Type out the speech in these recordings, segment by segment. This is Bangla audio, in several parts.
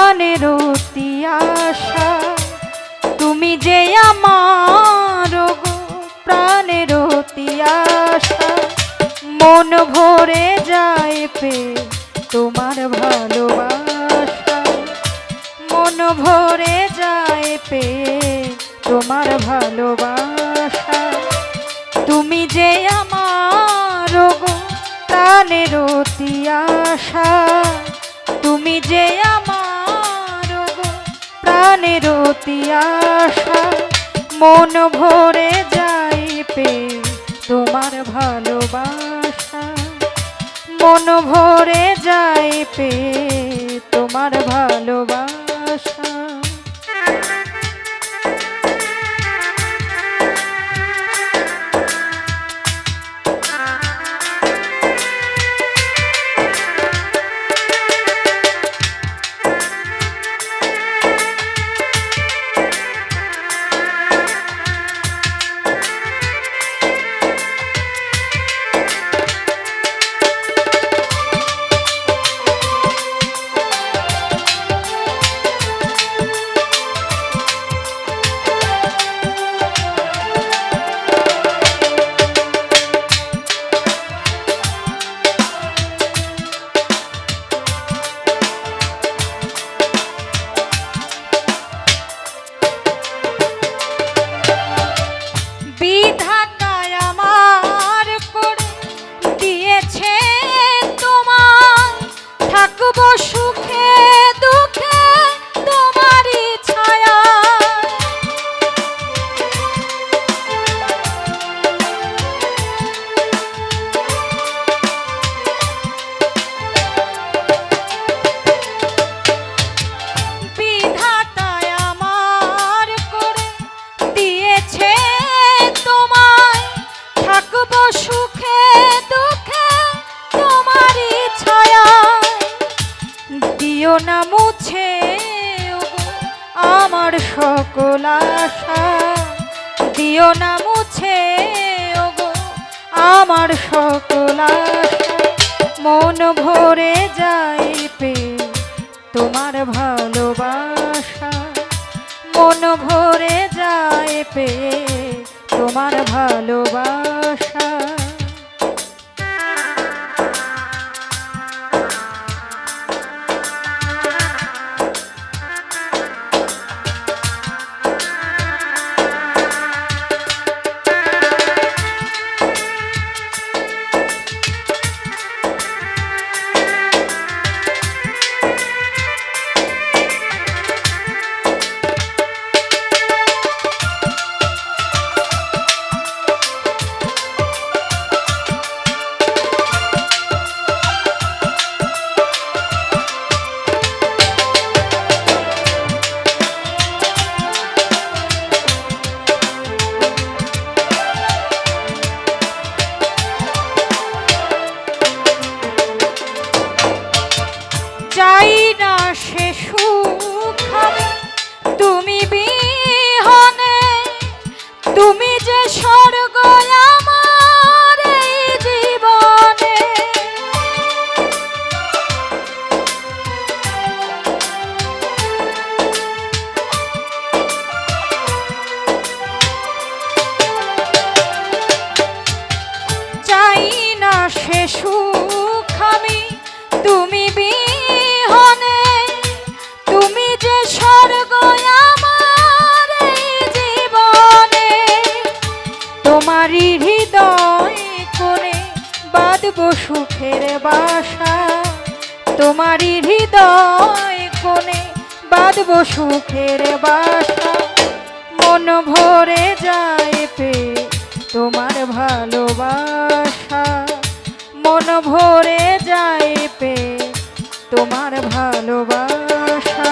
প্রাণের অতি আশা, তুমি যে আমার গো প্রাণের অতি আশা। মন ভরে যায় পে তোমার ভালোবাসা, মন ভরে যায় পে তোমার ভালোবাসা। তুমি যে আমার গো প্রাণের অতি আশা, তুমি যে আমার গো প্রাণের অতি আশা। মন ভরে যায় পে তোমার ভালোবাসা, মন ভরে যায় পে তোমার ভালোবাসা। না মুছে আমার সকল আশা, দিও না মুছে আমার সকল আশা। মন ভরে যায় পে তোমার ভালোবাসা, মন ভরে যায় পে তোমার ভালোবাসা। চাই না সে সুখ আমি তুমি বিহনে, তুমি যে স্বর্গ আমার এই জীবনে। চাই না সে সুখ আমি তুমি তোমারি হৃদয় কোণে বাঁধব সুখের বাসা, তোমারি হৃদয় কোণে বাঁধব সুখের বাসা। মন ভরে যায় পে তোমার ভালোবাসা, মন ভরে যায় পে তোমার ভালোবাসা।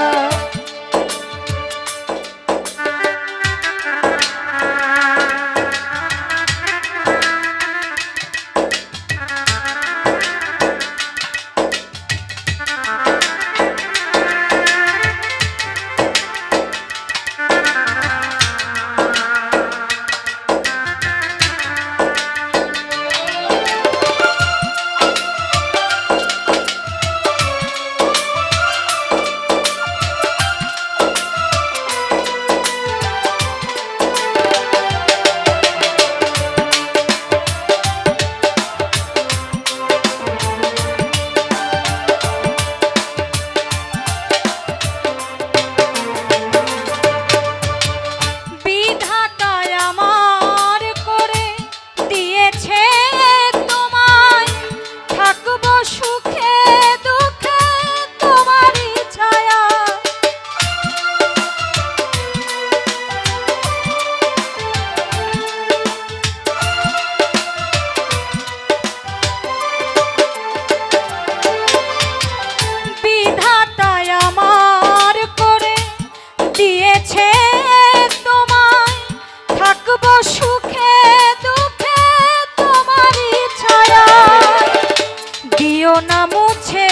দিও না মুছে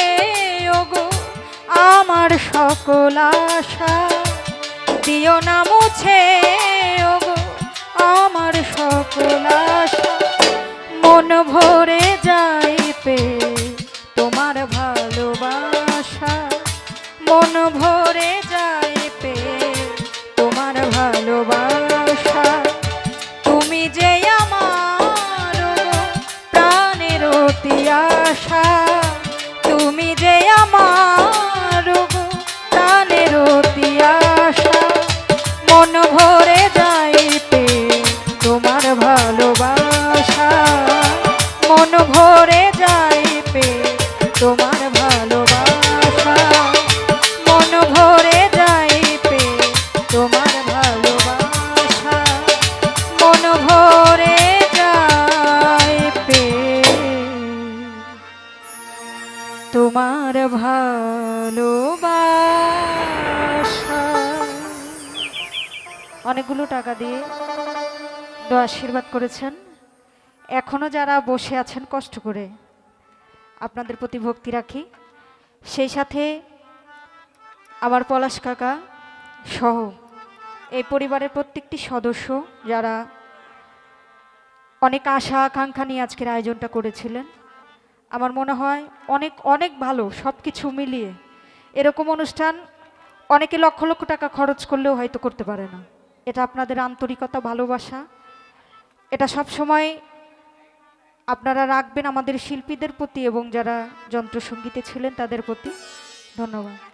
ওগো আমার সকল আশা, দিও না মুছে ওগো আমার সকল আশা, মন ভরে যাইবে তোমার ভালোবাসা, মন ভরে যাইবে তোমার ভালোবাসা। তুমি যে আমার প্রাণের অতি আশা, তুমি যে আমার প্রাণের অতি আশা, মন ভরে যাইবে তোমার ভালোবাসা, মন ভরে যাইবে তোমার ভালোবাসা, মন ভরে যাইবে তোমার ভালোবাসা, মন ভরে যাইবে তোমার ভালোবাসা। অনেকগুলো টাকা দিয়ে দোয়া আশীর্বাদ করেছেন। এখনো যারা বসে আছেন কষ্ট করে, আপনাদের প্রতি ভক্তি রাখি। সেই সাথে আমার পলাশ কাকা সহ এই পরিবারের প্রত্যেকটি সদস্য যারা অনেক আশা আকাঙ্ক্ষা নিয়ে আজকের আয়োজনটা করেছিলেন, আমার মনে হয় অনেক অনেক ভালো। সব কিছু মিলিয়ে এরকম অনুষ্ঠান অনেকে লক্ষ লক্ষ টাকা খরচ করলেও হয়তো করতে পারে না। এটা আপনাদের আন্তরিকতা, ভালোবাসা, এটা সব সময় আপনারা রাখবেন আমাদের শিল্পীদের প্রতি এবং যারা যন্ত্রসঙ্গীতে ছিলেন তাদের প্রতি। ধন্যবাদ।